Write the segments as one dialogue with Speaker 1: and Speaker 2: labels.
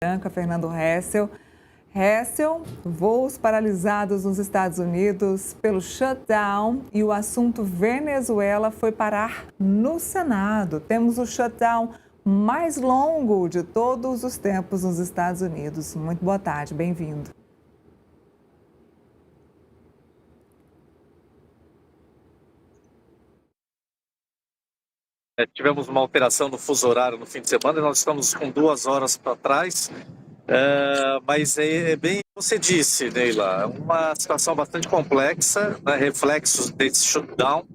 Speaker 1: Branca, Fernando Hessel. Hessel, voos paralisados nos Estados Unidos pelo shutdown e o assunto Venezuela foi parar no Senado. Temos o shutdown mais longo de todos os tempos nos Estados Unidos. Muito boa tarde, bem-vindo.
Speaker 2: Tivemos uma alteração no fuso horário no fim de semana e nós estamos com 2 horas para trás. Mas é bem, você disse, Neila, uma situação bastante complexa, né, reflexos desse shutdown,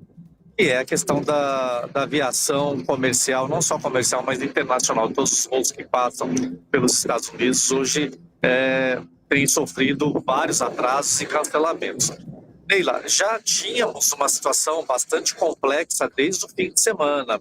Speaker 2: que é a questão da aviação comercial, não só comercial, mas internacional. Todos os voos que passam pelos Estados Unidos hoje têm sofrido vários atrasos e cancelamentos. Neila, já tínhamos uma situação bastante complexa desde o fim de semana,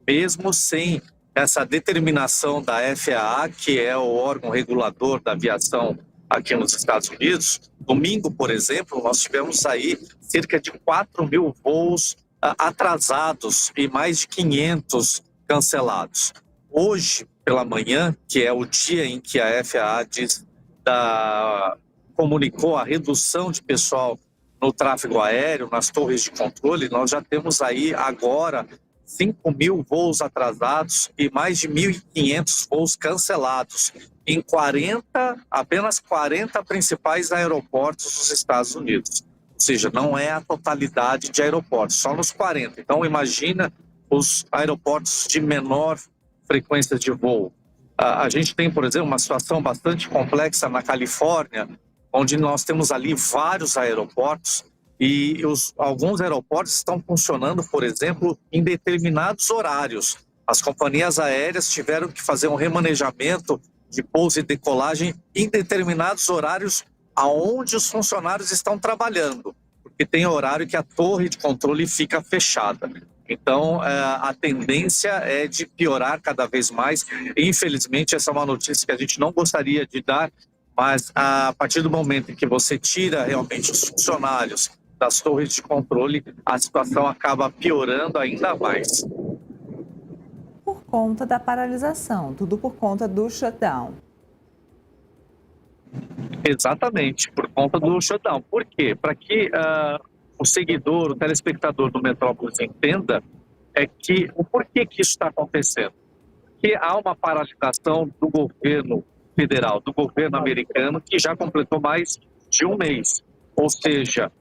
Speaker 2: mesmo sem essa determinação da FAA, que é o órgão regulador da aviação aqui nos Estados Unidos. Domingo, por exemplo, nós tivemos aí cerca de 4.000 voos atrasados e mais de 500 cancelados. Hoje, pela manhã, que é o dia em que a FAA comunicou a redução de pessoal no tráfego aéreo, nas torres de controle, nós já temos aí agora 5.000 voos atrasados e mais de 1.500 voos cancelados em apenas 40 principais aeroportos dos Estados Unidos. Ou seja, não é a totalidade de aeroportos, só nos 40. Então, imagina os aeroportos de menor frequência de voo. A gente tem, por exemplo, uma situação bastante complexa na Califórnia, onde nós temos ali vários aeroportos e alguns aeroportos estão funcionando, por exemplo, em determinados horários. As companhias aéreas tiveram que fazer um remanejamento de pouso e decolagem em determinados horários aonde os funcionários estão trabalhando, porque tem horário que a torre de controle fica fechada. Então, a tendência é de piorar cada vez mais. Infelizmente, essa é uma notícia que a gente não gostaria de dar, mas a partir do momento em que você tira realmente os funcionários das torres de controle, a situação acaba piorando ainda mais.
Speaker 1: Por conta da paralisação, tudo por conta do shutdown.
Speaker 2: Exatamente, por conta do shutdown. Por quê? Para que o seguidor, o telespectador do Metrópolis entenda o porquê que isso está acontecendo. Que há uma paralisação do governo federal, do governo americano, que já completou mais de um mês. Ou seja,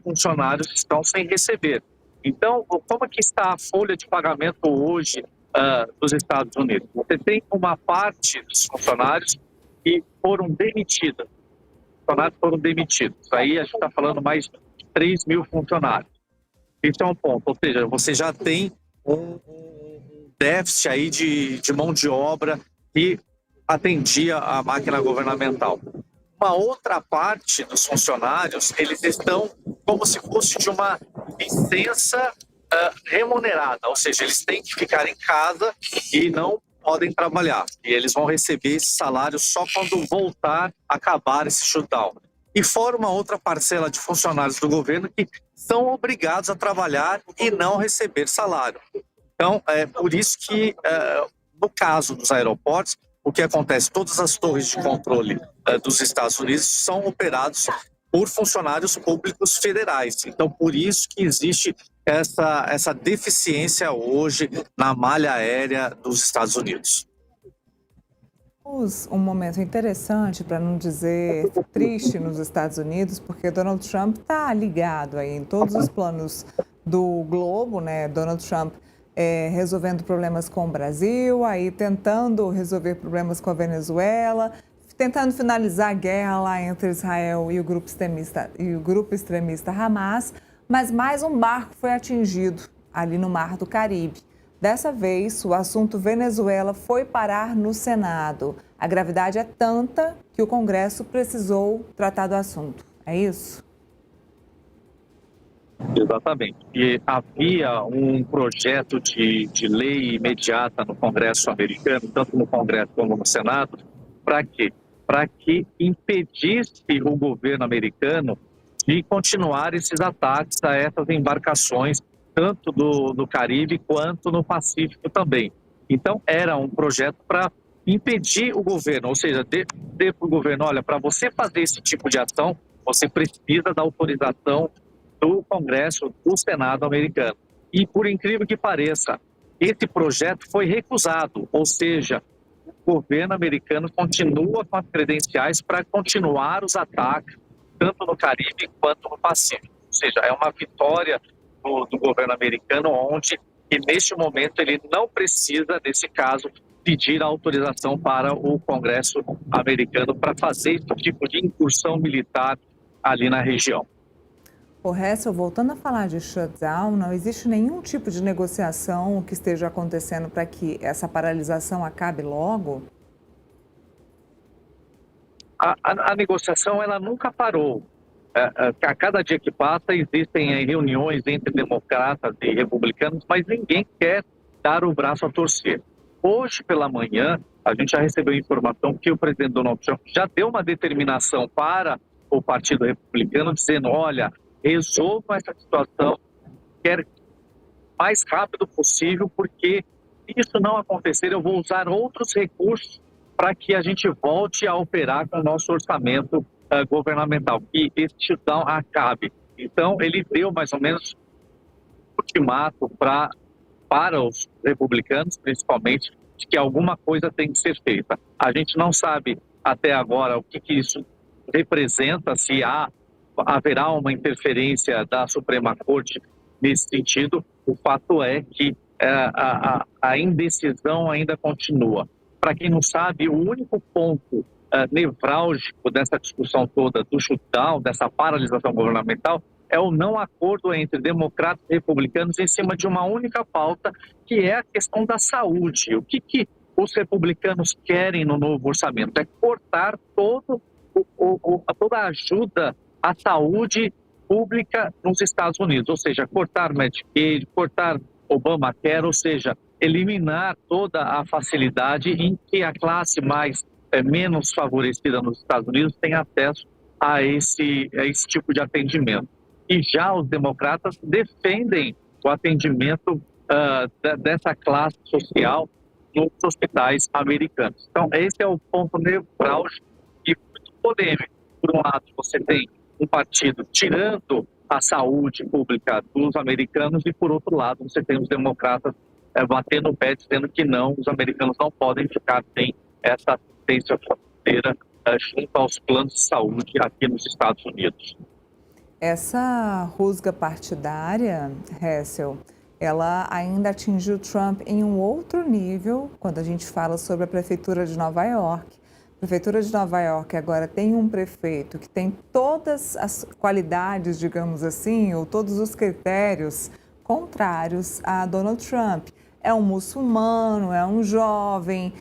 Speaker 2: funcionários estão sem receber. Então, como que está a folha de pagamento hoje dos Estados Unidos? Você tem uma parte dos funcionários que foram demitidos. Funcionários foram demitidos. Aí a gente está falando mais de 3.000 funcionários. Esse é um ponto. Ou seja, você já tem um déficit aí de mão de obra que atendia a máquina governamental. Uma outra parte dos funcionários, eles estão como se fosse de uma licença remunerada, ou seja, eles têm que ficar em casa e não podem trabalhar. E eles vão receber esse salário só quando voltar a acabar esse shutdown. E fora uma outra parcela de funcionários do governo que são obrigados a trabalhar e não receber salário. Então, é por isso que, no caso dos aeroportos, o que acontece? Todas as torres de controle dos Estados Unidos são operados por funcionários públicos federais. Então, por isso que existe essa deficiência hoje na malha aérea dos Estados Unidos.
Speaker 1: Um momento interessante, para não dizer triste, nos Estados Unidos, porque Donald Trump está ligado aí em todos os planos do globo, né? Donald Trump resolvendo problemas com o Brasil, aí tentando resolver problemas com a Venezuela, tentando finalizar a guerra lá entre Israel e o grupo extremista Hamas, mas mais um barco foi atingido ali no Mar do Caribe. Dessa vez, o assunto Venezuela foi parar no Senado. A gravidade é tanta que o Congresso precisou tratar do assunto. É isso?
Speaker 2: Exatamente. E havia um projeto de lei imediata no Congresso americano, tanto no Congresso como no Senado, para quê? Para que impedisse o governo americano de continuar esses ataques a essas embarcações, tanto do Caribe quanto no Pacífico também. Então, era um projeto para impedir o governo, ou seja, dizer para o governo, olha, para você fazer esse tipo de ação, você precisa da autorização do Congresso, do Senado americano. E, por incrível que pareça, esse projeto foi recusado, ou seja, o governo americano continua com as credenciais para continuar os ataques, tanto no Caribe quanto no Pacífico. Ou seja, é uma vitória do governo americano, onde, e neste momento, ele não precisa, nesse caso, pedir a autorização para o Congresso americano para fazer esse tipo de incursão militar ali na região.
Speaker 1: O Hessel, voltando a falar de shutdown, não existe nenhum tipo de negociação que esteja acontecendo para que essa paralisação acabe logo?
Speaker 2: A negociação ela nunca parou. A cada dia que passa existem reuniões entre democratas e republicanos, mas ninguém quer dar o braço a torcer. Hoje pela manhã, a gente já recebeu informação que o presidente Donald Trump já deu uma determinação para o Partido Republicano, dizendo, olha, resolva essa situação, quer mais rápido possível, porque se isso não acontecer, eu vou usar outros recursos para que a gente volte a operar com o nosso orçamento governamental, que esse shutdown acabe. Então, ele deu mais ou menos ultimato para os republicanos, principalmente, de que alguma coisa tem que ser feita. A gente não sabe até agora o que isso representa, se haverá uma interferência da Suprema Corte nesse sentido. O fato é que a indecisão ainda continua. Para quem não sabe, o único ponto nevrálgico dessa discussão toda, do shutdown, dessa paralisação governamental, é o não acordo entre democratas e republicanos em cima de uma única pauta, que é a questão da saúde. O que os republicanos querem no novo orçamento? É cortar toda a ajuda à saúde pública nos Estados Unidos, ou seja, cortar Medicaid, cortar Obamacare, ou seja, eliminar toda a facilidade em que a classe menos favorecida nos Estados Unidos tem acesso a esse tipo de atendimento. E já os democratas defendem o atendimento dessa classe social nos hospitais americanos. Então, esse é o ponto nevrálgico e muito polêmico. Por um lado, você tem um partido tirando a saúde pública dos americanos e, por outro lado, você tem os democratas batendo o pé, dizendo que não, os americanos não podem ficar sem essa assistência financeira junto aos planos de saúde aqui nos Estados Unidos.
Speaker 1: Essa rusga partidária, Hessel, ela ainda atingiu Trump em um outro nível quando a gente fala sobre a Prefeitura de Nova York. A Prefeitura de Nova York agora tem um prefeito que tem todas as qualidades, digamos assim, ou todos os critérios contrários a Donald Trump. É um muçulmano, é um jovem,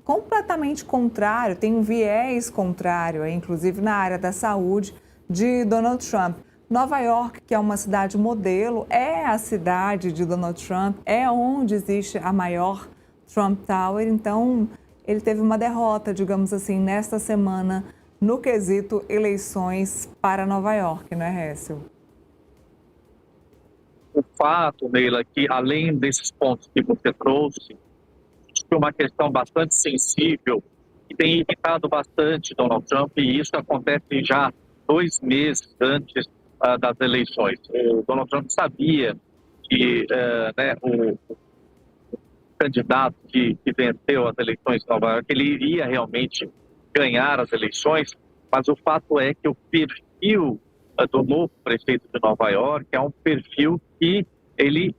Speaker 1: completamente contrário, tem um viés contrário, inclusive na área da saúde, de Donald Trump. Nova York, que é uma cidade modelo, é a cidade de Donald Trump, é onde existe a maior Trump Tower, então ele teve uma derrota, digamos assim, nesta semana no quesito eleições para Nova York, não é, Hessel?
Speaker 2: O fato, Neila, que além desses pontos que você trouxe, é uma questão bastante sensível e tem irritado bastante Donald Trump, e isso acontece já 2 meses antes das eleições. O Donald Trump sabia que o candidato que venceu as eleições em Nova York, ele iria realmente ganhar as eleições, mas o fato é que o perfil do novo prefeito de Nova York é um perfil que ele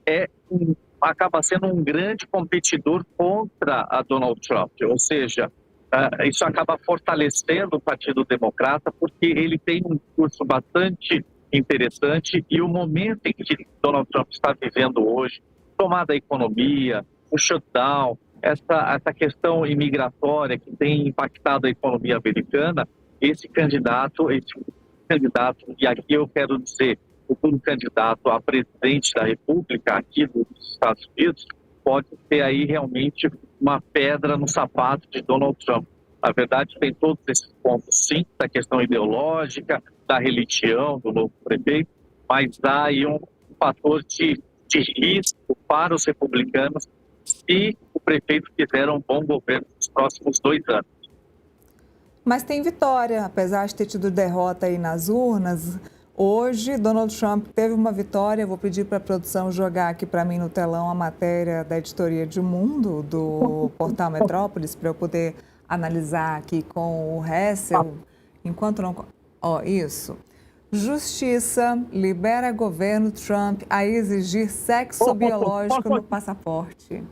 Speaker 2: acaba sendo um grande competidor contra a Donald Trump, ou seja, isso acaba fortalecendo o Partido Democrata, porque ele tem um discurso bastante interessante, e o momento em que Donald Trump está vivendo hoje, tomada da economia, o shutdown, essa questão imigratória que tem impactado a economia americana, esse candidato, e aqui eu quero dizer, o futuro candidato a presidente da República aqui dos Estados Unidos, pode ter aí realmente uma pedra no sapato de Donald Trump. Na verdade, tem todos esses pontos, sim, da questão ideológica, da religião do novo prefeito, mas há aí um fator de risco para os republicanos se se o prefeito fizer um bom governo nos próximos 2 anos.
Speaker 1: Mas tem vitória, apesar de ter tido derrota aí nas urnas. Hoje, Donald Trump teve uma vitória. Vou pedir para a produção jogar aqui para mim no telão a matéria da editoria de Mundo, do portal Metrópolis, para eu poder analisar aqui com o Hessel. Enquanto não... Ó, isso. Justiça libera governo Trump a exigir sexo biológico no passaporte.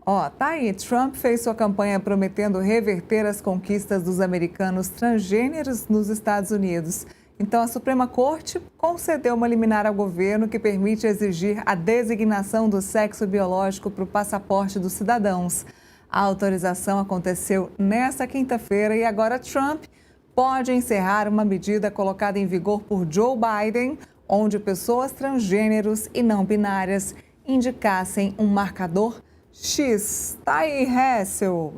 Speaker 1: Ó, tá aí, Trump fez sua campanha prometendo reverter as conquistas dos americanos transgêneros nos Estados Unidos. Então, a Suprema Corte concedeu uma liminar ao governo que permite exigir a designação do sexo biológico para o passaporte dos cidadãos. A autorização aconteceu nesta quinta-feira e agora Trump pode encerrar uma medida colocada em vigor por Joe Biden, onde pessoas transgêneros e não binárias indicassem um marcador X. Tá aí, Hessel.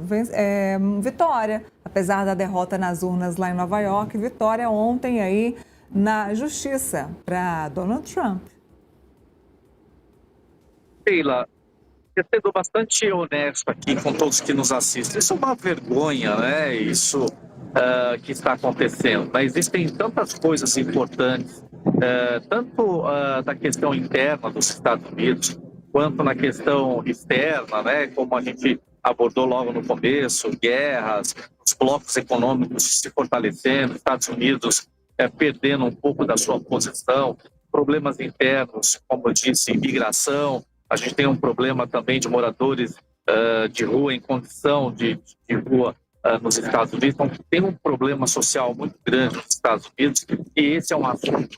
Speaker 1: Vitória, apesar da derrota nas urnas lá em Nova York, vitória ontem aí na justiça para Donald Trump.
Speaker 2: Sheila, sendo bastante honesto aqui com todos que nos assistem, isso é uma vergonha, né? Isso que está acontecendo. Mas existem tantas coisas importantes, tanto da questão interna dos Estados Unidos, quanto na questão externa, né, como a gente abordou logo no começo, guerras, os blocos econômicos se fortalecendo, Estados Unidos perdendo um pouco da sua posição, problemas internos, como eu disse, imigração, a gente tem um problema também de moradores de rua em condição de rua nos Estados Unidos, então tem um problema social muito grande nos Estados Unidos e esse é um assunto,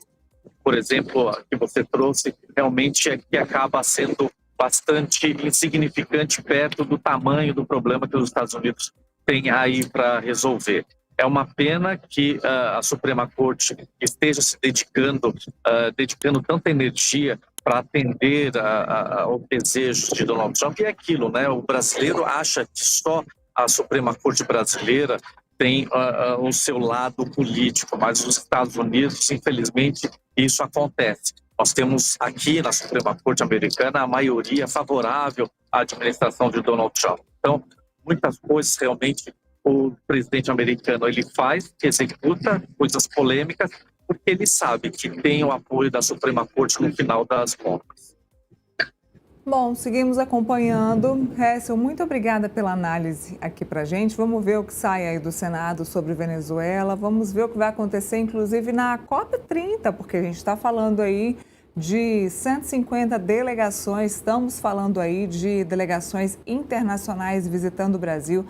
Speaker 2: por exemplo, que você trouxe, realmente é que acaba sendo bastante insignificante perto do tamanho do problema que os Estados Unidos têm aí para resolver. É uma pena que a Suprema Corte esteja se dedicando tanta energia para atender aos desejos de Donald Trump. E é aquilo, né? O brasileiro acha que só a Suprema Corte brasileira tem o seu lado político, mas nos Estados Unidos, infelizmente, isso acontece. Nós temos aqui na Suprema Corte americana a maioria favorável à administração de Donald Trump. Então, muitas coisas realmente o presidente americano ele faz, executa coisas polêmicas, porque ele sabe que tem o apoio da Suprema Corte no final das contas.
Speaker 1: Bom, seguimos acompanhando. Hessel, muito obrigada pela análise aqui para gente. Vamos ver o que sai aí do Senado sobre Venezuela. Vamos ver o que vai acontecer, inclusive, na COP30, porque a gente está falando aí de 150 delegações. Estamos falando aí de delegações internacionais visitando o Brasil